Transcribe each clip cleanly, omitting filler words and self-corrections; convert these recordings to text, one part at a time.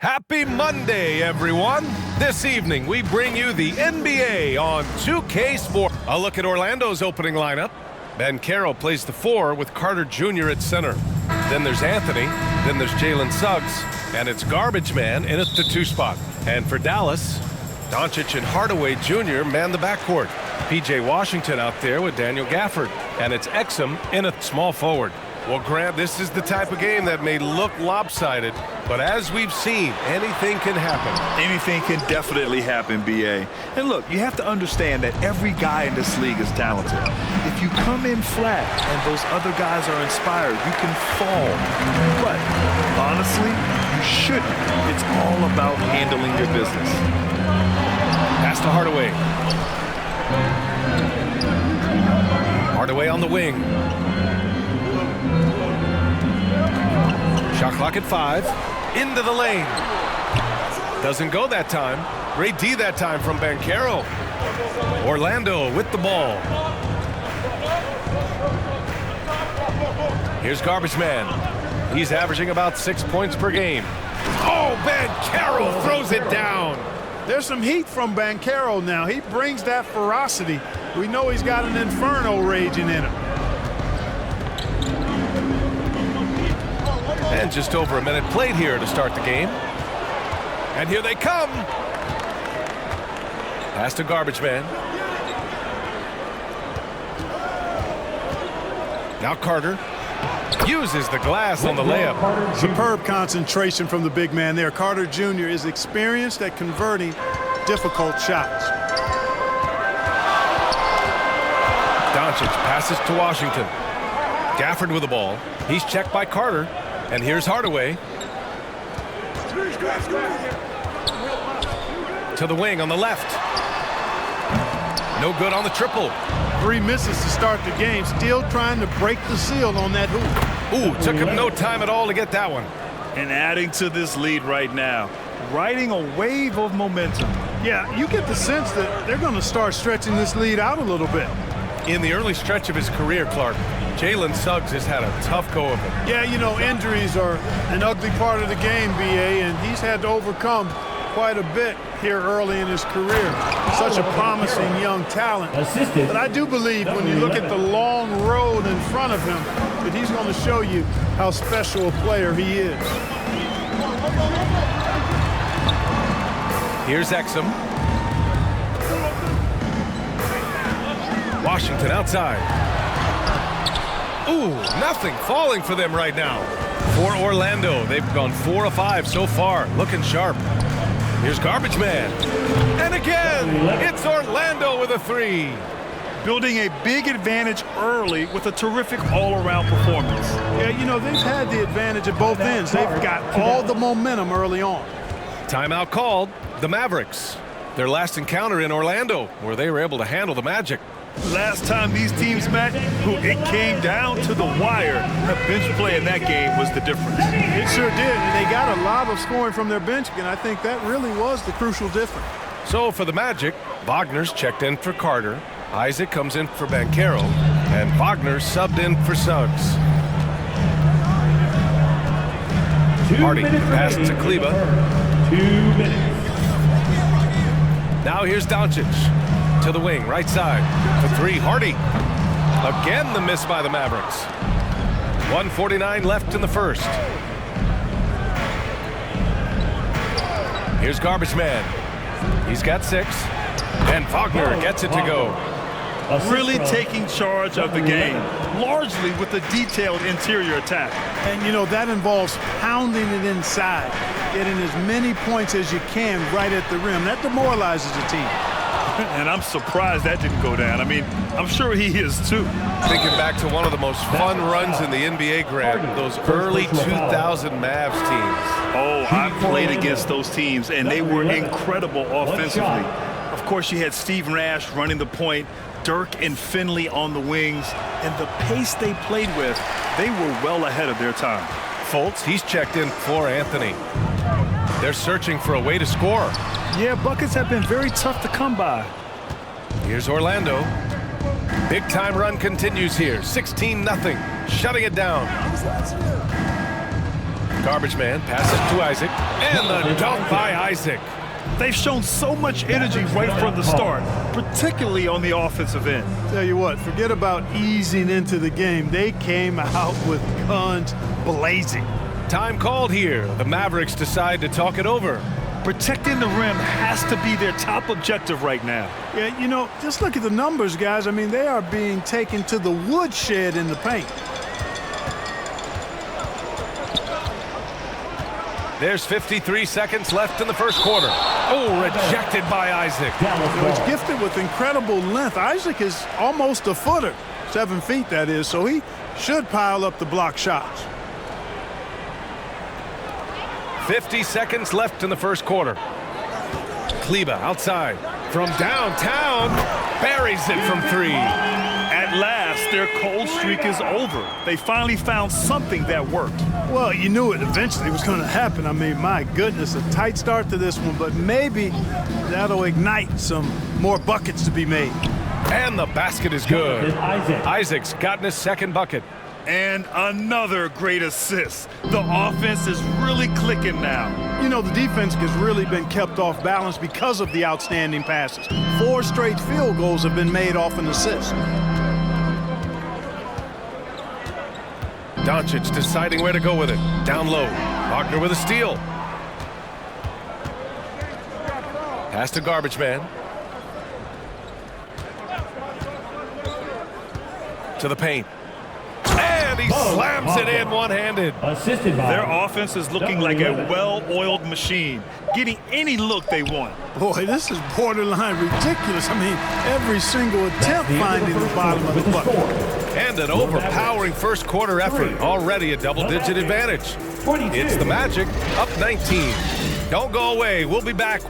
Happy Monday, everyone! This evening, we bring you the NBA on 2K Sports. A look at Orlando's opening lineup. Banchero plays the 4 with Carter Jr. at center. Then there's Anthony, then there's Jalen Suggs, and it's Garbage Man in at the 2 spot. And for Dallas, Doncic and Hardaway Jr. man the backcourt. P.J. Washington out there with Daniel Gafford, and it's Exum in a small forward. Well, Grant, this is the type of game that may look lopsided, but as we've seen, anything can happen. Anything can definitely happen, B.A. And look, you have to understand that every guy in this league is talented. If you come in flat and those other guys are inspired, you can fall. But honestly, you shouldn't. It's all about handling your business. Pass to Hardaway. Hardaway on the wing. Shot clock at 5. Into the lane. Doesn't go that time. Great D that time from Banchero. Orlando with the ball. Here's Garbage Man. He's averaging about 6 points per game. Oh, Banchero throws it down. There's some heat from Banchero now. He brings that ferocity. We know he's got an inferno raging in him. And just over a minute played here to start the game. And here they come. Pass to Garbage Man. Now Carter uses the glass on the layup. Superb concentration from the big man there. Carter Jr. is experienced at converting difficult shots. Doncic passes to Washington. Gafford with the ball. He's checked by Carter. And here's Hardaway. To the wing on the left. No good on the triple. 3 misses to start the game. Still trying to break the seal on that hoop. Ooh, took him no time at all to get that one. And adding to this lead right now, riding a wave of momentum. Yeah, you get the sense that they're going to start stretching this lead out a little bit. In the early stretch of his career, Clark, Jalen Suggs has had a tough go of it. Yeah, you know, injuries are an ugly part of the game, B.A., and he's had to overcome quite a bit here early in his career. Such a promising young talent. But I do believe when you look at the long road in front of him that he's going to show you how special a player he is. Here's Exum. Washington outside. Ooh, nothing falling for them right now. For Orlando, they've gone 4 of 5 so far, looking sharp. Here's Garbage Man. And again, it's Orlando with a 3. Building a big advantage early with a terrific all-around performance. Yeah, you know, they've had the advantage at both ends. They've got all the momentum early on. Timeout called, the Mavericks. Their last encounter in Orlando, where they were able to handle the Magic. Last time these teams met, it came down to the wire. The bench play in that game was the difference. It sure did, and they got a lot of scoring from their bench, and I think that really was the crucial difference. So for the Magic, Wagner's checked in for Carter, Isaac comes in for Banchero, and Wagner subbed in for Suggs. Hardy passed to Kleba. 2 minutes. Now here's Doncic. To the wing, right side. For 3, Hardy. Again, the miss by the Mavericks. 1:49 left in the first. Here's Garbage Man. He's got 6. And Wagner gets it to go. Really taking charge of the game, largely with a detailed interior attack. And, you know, that involves pounding it inside, getting as many points as you can right at the rim. That demoralizes the team. And I'm surprised that didn't go down. I mean, I'm sure he is too. Thinking back to one of the most fun runs in the NBA, Grant, those early 2000 Mavs teams. Oh, I played against those teams, and they were incredible offensively. Of course, you had Steve Nash running the point, Dirk and Finley on the wings, and the pace they played with, they were well ahead of their time. Fultz, he's checked in for Anthony. They're searching for a way to score. Yeah, buckets have been very tough to come by. Here's Orlando. Big time run continues here. 16-0. Shutting it down. Garbage man passes to Isaac, and the dunk by Isaac. They've shown so much energy right from the start, particularly on the offensive end. Tell you what, forget about easing into the game. They came out with guns blazing. Time called here. The Mavericks decide to talk it over. Protecting the rim has to be their top objective right now. Yeah, you know, just look at the numbers, guys. I mean, they are being taken to the woodshed in the paint. There's 53 seconds left in the first quarter. Oh, rejected by Isaac. You know, he's gifted with incredible length. Isaac is almost a footer, 7 feet that is, so he should pile up the block shots. 50 seconds left in the first quarter. Kleba outside from downtown, buries it from 3. At last, their cold streak is over. They finally found something that worked. Well, you knew it eventually was going to happen. I mean, my goodness, a tight start to this one, but maybe that'll ignite some more buckets to be made. And the basket is good. Isaac's gotten his second bucket. And another great assist. The offense is really clicking now. You know, the defense has really been kept off balance because of the outstanding passes. 4 straight field goals have been made off an assist. Doncic deciding where to go with it. Down low. Wagner with a steal. Pass to Garbage Man. To the paint. And he slams it in one-handed. Assisted by Their offense is looking like a well-oiled machine, getting any look they want. Boy, this is borderline ridiculous. I mean, every single attempt finding the bottom of the bucket. And an overpowering first quarter effort. Already a double-digit advantage. It's the Magic, up 19. Don't go away. We'll be back.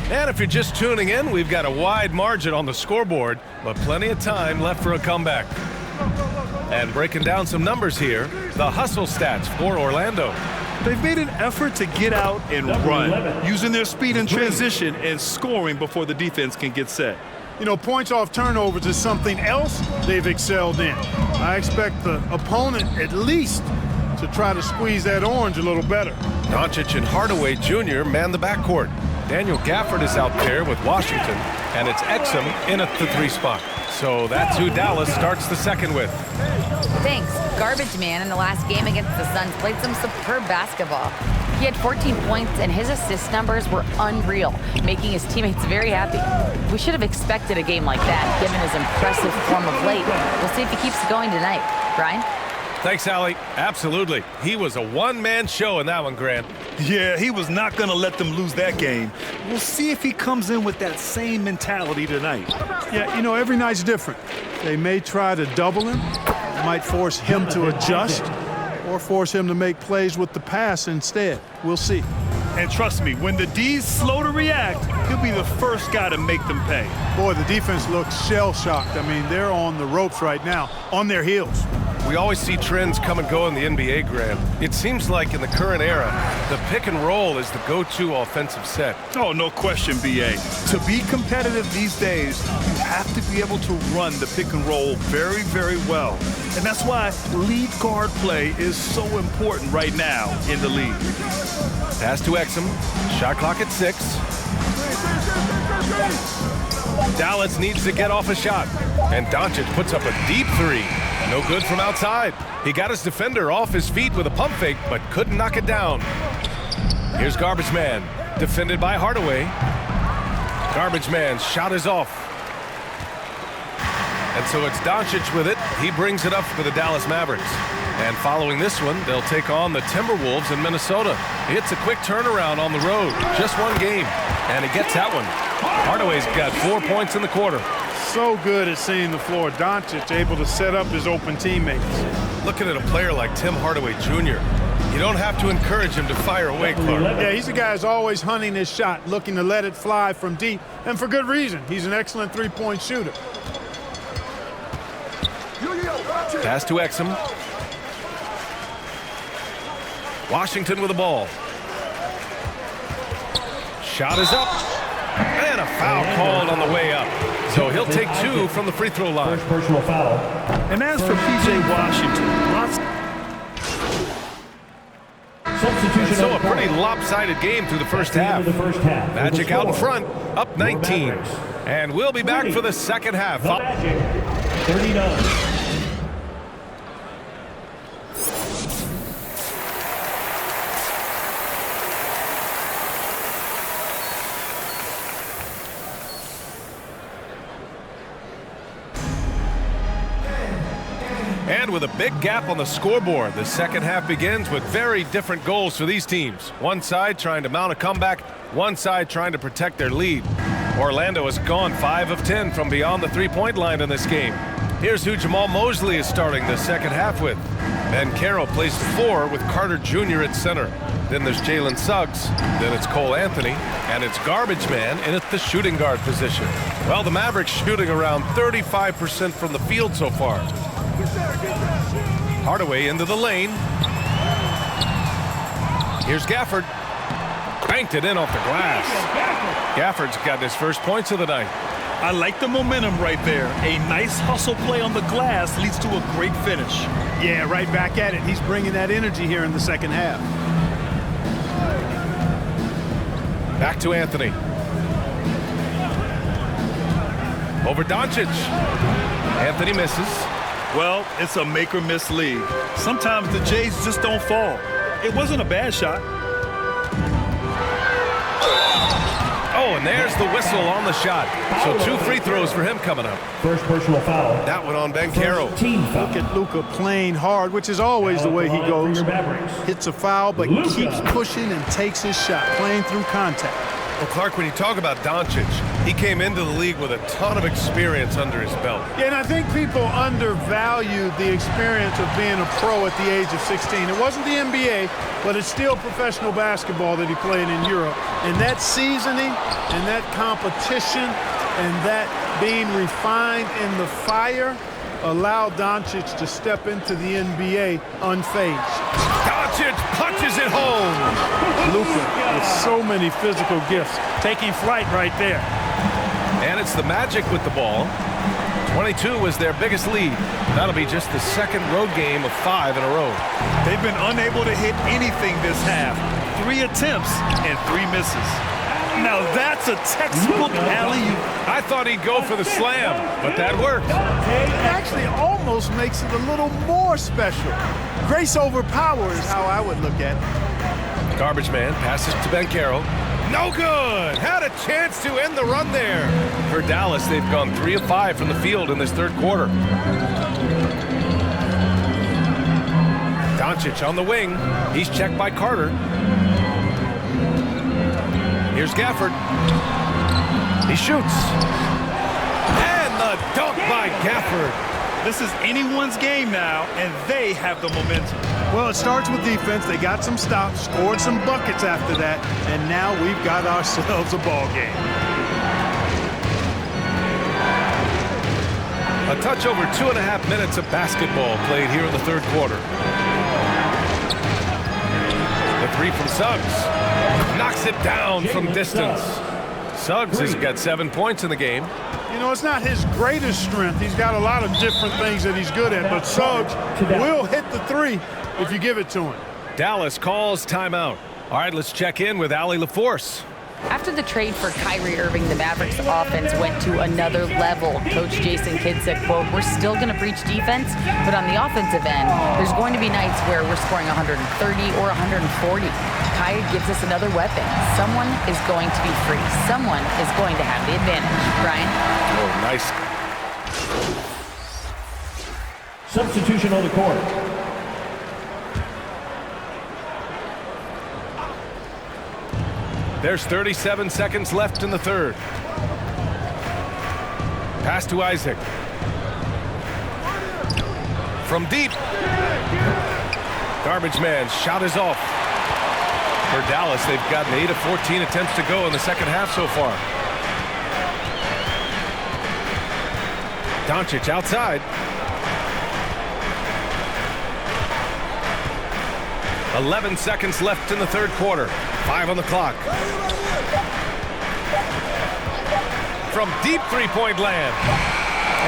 And if you're just tuning in, we've got a wide margin on the scoreboard, but plenty of time left for a comeback. And breaking down some numbers here, the hustle stats for Orlando. They've made an effort to get out and run, using their speed in transition and scoring before the defense can get set. You know, points off turnovers is something else they've excelled in. I expect the opponent at least to try to squeeze that orange a little better. Doncic and Hardaway Jr. man the backcourt. Daniel Gafford is out there with Washington, and it's Exum in at the 3 spot. So that's who Dallas starts the second with. Thanks. Garbage Man in the last game against the Suns played some superb basketball. He had 14 points, and his assist numbers were unreal, making his teammates very happy. We should have expected a game like that, given his impressive form of late. We'll see if he keeps going tonight. Brian? Thanks, Allie. Absolutely. He was a one-man show in that one, Grant. Yeah, he was not going to let them lose that game. We'll see if he comes in with that same mentality tonight. Yeah, you know, every night's different. They may try to double him, might force him to adjust, or force him to make plays with the pass instead. We'll see. And trust me, when the D's slow to react, he'll be the first guy to make them pay. Boy, the defense looks shell-shocked. I mean, they're on the ropes right now, on their heels. We always see trends come and go in the NBA, Grant. It seems like in the current era, the pick and roll is the go-to offensive set. Oh, no question, B.A. To be competitive these days, you have to be able to run the pick and roll very, very well. And that's why lead guard play is so important right now in the league. Pass to Exum. Shot clock at 6. Dallas needs to get off a shot. And Doncic puts up a deep 3. No good from outside. He got his defender off his feet with a pump fake, but couldn't knock it down. Here's Garbage Man, defended by Hardaway. Garbage Man's shot is off. And so it's Doncic with it. He brings it up for the Dallas Mavericks. And following this one, they'll take on the Timberwolves in Minnesota. It's a quick turnaround on the road. Just one game. And he gets that one. Hardaway's got 4 points in the quarter. So good at seeing the floor. Doncic able to set up his open teammates. Looking at a player like Tim Hardaway Jr., you don't have to encourage him to fire away, Clark. Yeah, he's a guy who's always hunting his shot, looking to let it fly from deep, and for good reason. He's an excellent three-point shooter. Pass to Exum. Washington with the ball. Shot is up. And a foul called on the way up. So he'll take 2 from the free throw line. First personal foul. And as for P.J. Washington, Substitution. So a pretty lopsided game through the first half. Magic out in front, up 19. And we'll be back for the second half. The Magic, 39. And with a big gap on the scoreboard, the second half begins with very different goals for these teams. One side trying to mount a comeback, one side trying to protect their lead. Orlando has gone 5 of 10 from beyond the three-point line in this game. Here's who Jamal Mosley is starting the second half with. Ben Carroll plays the 4 with Carter Jr. at center. Then there's Jalen Suggs. Then it's Cole Anthony. And it's Garbage Man in at the shooting guard position. Well, the Mavericks shooting around 35% from the field so far. Hardaway into the lane. Here's Gafford. Banked it in off the glass. Gafford's got his first points of the night. I like the momentum right there. A nice hustle play on the glass leads to a great finish. Yeah, right back at it. He's bringing that energy here in the second half. Back to Anthony. Over Doncic. Anthony misses. Well, it's a make-or-miss league. Sometimes the Jays just don't fall. It wasn't a bad shot. Oh, and there's the whistle on the shot. So 2 free throws for him coming up. First personal foul. That one on Ben Carroll. Team foul. Look at Luka playing hard, which is always the way he goes. Hits a foul, but keeps pushing and takes his shot, playing through contact. Well, Clark, when you talk about Doncic, he came into the league with a ton of experience under his belt. Yeah, and I think people undervalue the experience of being a pro at the age of 16. It wasn't the NBA, but it's still professional basketball that he played in Europe. And that seasoning and that competition and that being refined in the fire allowed Doncic to step into the NBA unfazed. Doncic punches it home. Luka with so many physical gifts, taking flight right there. And it's the Magic with the ball. 22 was their biggest lead. That'll be just the second road game of 5 in a row. They've been unable to hit anything this half. 3 attempts and 3 misses. Now that's a textbook alley-oop. I thought he'd go for the slam, but that worked. It actually almost makes it a little more special. Grace over power is how I would look at it. Garbage Man passes to Ben Carroll. No good! Had a chance to end the run there. For Dallas, they've gone 3 of 5 from the field in this third quarter. Doncic on the wing. He's checked by Carter. Here's Gafford. He shoots. And the dunk by Gafford. This is anyone's game now, and they have the momentum. Well, it starts with defense. They got some stops, scored some buckets after that, and now we've got ourselves a ball game. A touch over 2.5 minutes of basketball played here in the third quarter. The 3 from Suggs. Knocks it down from distance. Suggs has got 7 points in the game. You know, it's not his greatest strength. He's got a lot of different things that he's good at, but Suggs will hit the 3 if you give it to him. Dallas calls timeout. All right, let's check in with Allie LaForce. After the trade for Kyrie Irving, the Mavericks offense went to another level. Coach Jason Kidd said, quote, "We're still going to preach defense, but on the offensive end, there's going to be nights where we're scoring 130 or 140. Kyrie gives us another weapon. Someone is going to be free. Someone is going to have the advantage." Brian? Oh, nice. Substitution on the court. There's 37 seconds left in the third. Pass to Isaac. From deep. Garbage Man shot is off. For Dallas, they've gotten 8 of 14 attempts to go in the second half so far. Doncic outside. 11 seconds left in the third quarter. 5 on the clock. from deep three-point land.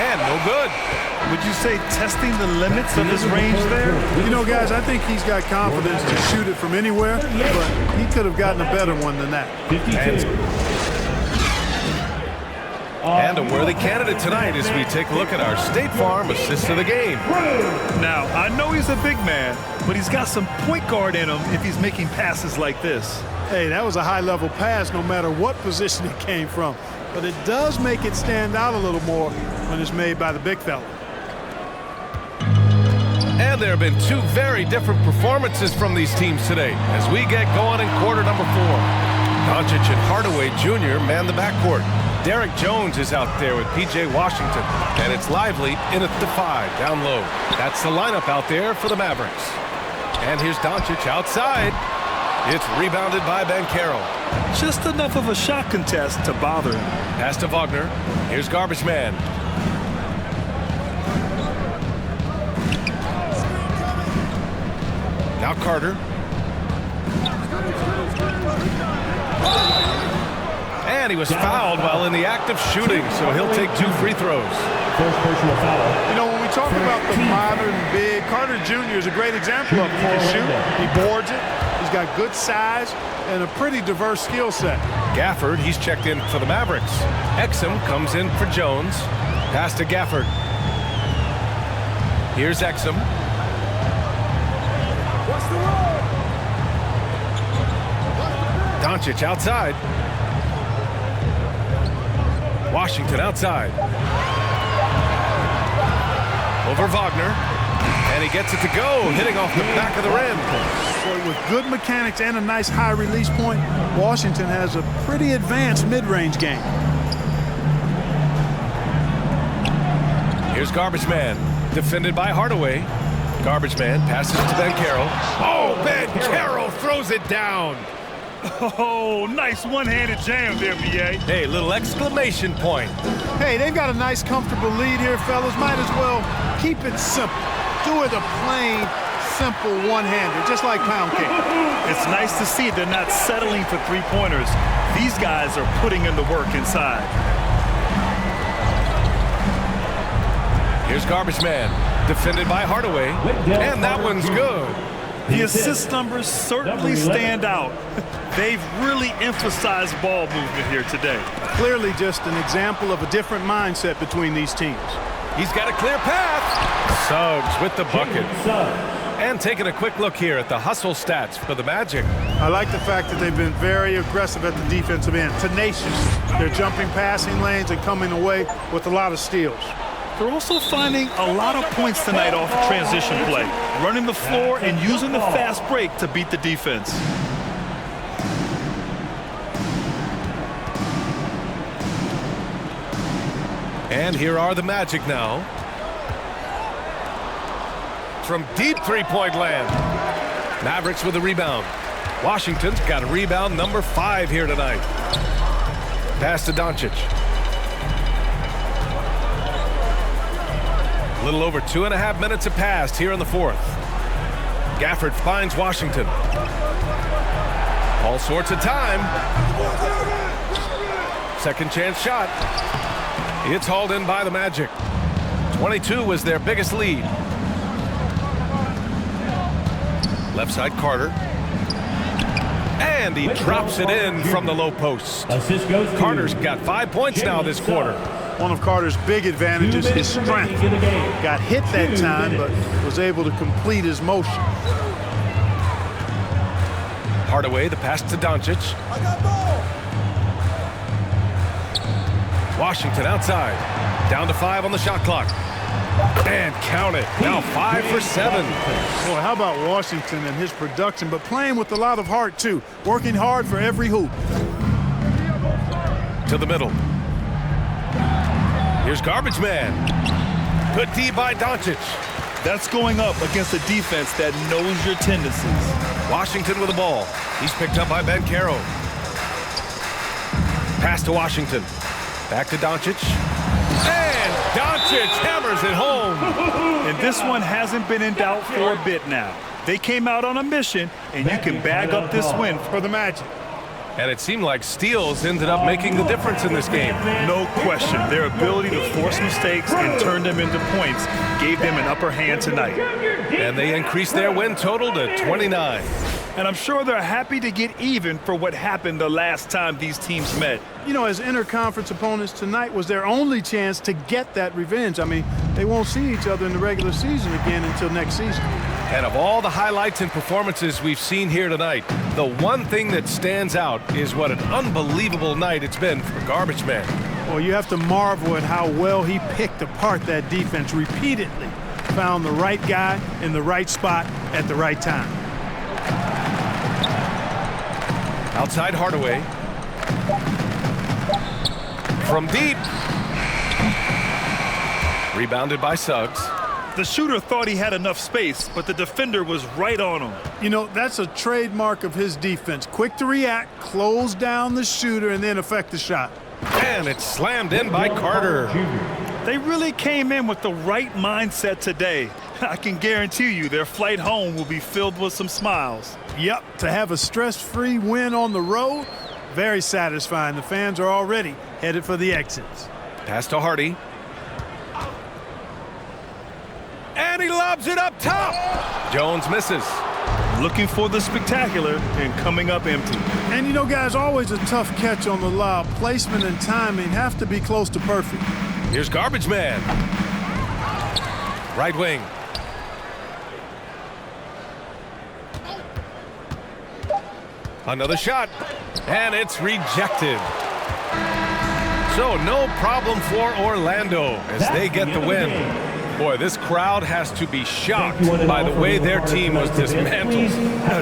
And no good. Would you say testing the limits of his range there? You know, guys, I think he's got confidence to shoot it from anywhere, but he could have gotten a better one than that. 52. And a worthy candidate tonight as we take a look at our State Farm assist of the game. Now, I know he's a big man, but he's got some point guard in him if he's making passes like this. Hey, that was a high-level pass no matter what position it came from. But it does make it stand out a little more when it's made by the big fella. And there have been two very different performances from these teams today as we get going in quarter number 4. Doncic and Hardaway Jr. man the backcourt. Derek Jones is out there with P.J. Washington. And it's Lively in at the 5, down low. That's the lineup out there for the Mavericks. And here's Doncic outside. It's rebounded by Banchero. Just enough of a shot contest to bother him. Pass to Wagner. Here's Garbage Man. Now Carter. And he was fouled while in the act of shooting, so he'll take 2 free throws. First personal foul. You know, when we talk about the modern big, Carter Jr. is a great example of it. He can shoot, he boards it, he's got good size, and a pretty diverse skill set. Gafford, he's checked in for the Mavericks. Exum comes in for Jones. Pass to Gafford. Here's Exum. Doncic outside. Washington outside. Over Wagner. And he gets it to go, hitting off the back of the rim. Boy, with good mechanics and a nice high release point, Washington has a pretty advanced mid-range game. Here's Garbage Man, defended by Hardaway. Garbage Man passes to Banchero. Oh, Banchero throws it down. Oh, nice one-handed jam there, B.A. Hey, little exclamation point. Hey, they've got a nice, comfortable lead here, fellas. Might as well keep it simple. Do it a plain, simple one-hander, just like pound cake. It's nice to see they're not settling for three-pointers. These guys are putting in the work inside. Here's Garbage Man, defended by Hardaway. And that one's good. The assist numbers certainly stand out. They've really emphasized ball movement here today. Clearly just an example of a different mindset between these teams. He's got a clear path. Suggs with the bucket. And taking a quick look here at the hustle stats for the Magic. I like the fact that they've been very aggressive at the defensive end, tenacious. They're jumping passing lanes and coming away with a lot of steals. They're also finding a lot of points tonight off of transition play, running the floor and using the fast break to beat the defense. And here are the Magic now. From deep three-point land. Mavericks with a rebound. Washington's got a rebound number 5 here tonight. Pass to Doncic. A little over 2.5 minutes have passed here in the 4th. Gafford finds Washington. All sorts of time. Second chance shot. It's hauled in by the Magic. 22 was their biggest lead. Left side Carter. And he drops it in from the low post. Carter's got 5 points now this quarter. One of Carter's big advantages is strength. Got hit that time, but was able to complete his motion. Hardaway, the pass to Doncic. Washington outside. Down to 5 on the shot clock. And count it. Now 5 for 7. Boy, how about Washington and his production, but playing with a lot of heart, too. Working hard for every hoop. To the middle. Here's Garbage Man. Good D by Doncic. That's going up against a defense that knows your tendencies. Washington with the ball. He's picked up by Banchero. Pass to Washington. Back to Doncic. And Doncic hammers it home. And this one hasn't been in doubt for a bit now. They came out on a mission, and you can bag up this win for the Magic. And it seemed like steals ended up making the difference in this game. No question. Their ability to force mistakes and turn them into points gave them an upper hand tonight. And they increased their win total to 29. And I'm sure they're happy to get even for what happened the last time these teams met. You know, as interconference opponents, tonight was their only chance to get that revenge. I mean, they won't see each other in the regular season again until next season. And of all the highlights and performances we've seen here tonight, the one thing that stands out is what an unbelievable night it's been for Garbage Man. Well, you have to marvel at how well he picked apart that defense repeatedly. Found the right guy in the right spot at the right time. Outside Hardaway. From deep. Rebounded by Suggs. The shooter thought he had enough space, but the defender was right on him. You know, that's a trademark of his defense. Quick to react, close down the shooter, and then affect the shot. And it's slammed in by Carter. They really came in with the right mindset today. I can guarantee you their flight home will be filled with some smiles. Yep, to have a stress-free win on the road, very satisfying. The fans are already headed for the exits. Pass to Hardy. And he lobs it up top. Jones misses. Looking for the spectacular and coming up empty. And you know, guys, always a tough catch on the lob. Placement and timing have to be close to perfect. Here's Garbage Man. Right wing. Another shot. And it's rejected. So no problem for Orlando as they get the win. Boy, this crowd has to be shocked by the way their team was dismantled.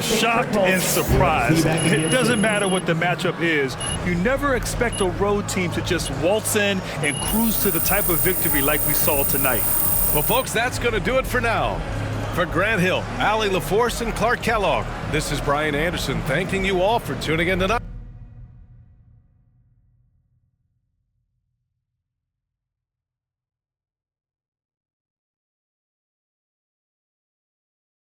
Shocked and surprised. It doesn't matter what the matchup is. You never expect a road team to just waltz in and cruise to the type of victory like we saw tonight. Well, folks, that's going to do it for now. For Grant Hill, Allie LaForce, and Clark Kellogg, this is Brian Anderson thanking you all for tuning in tonight.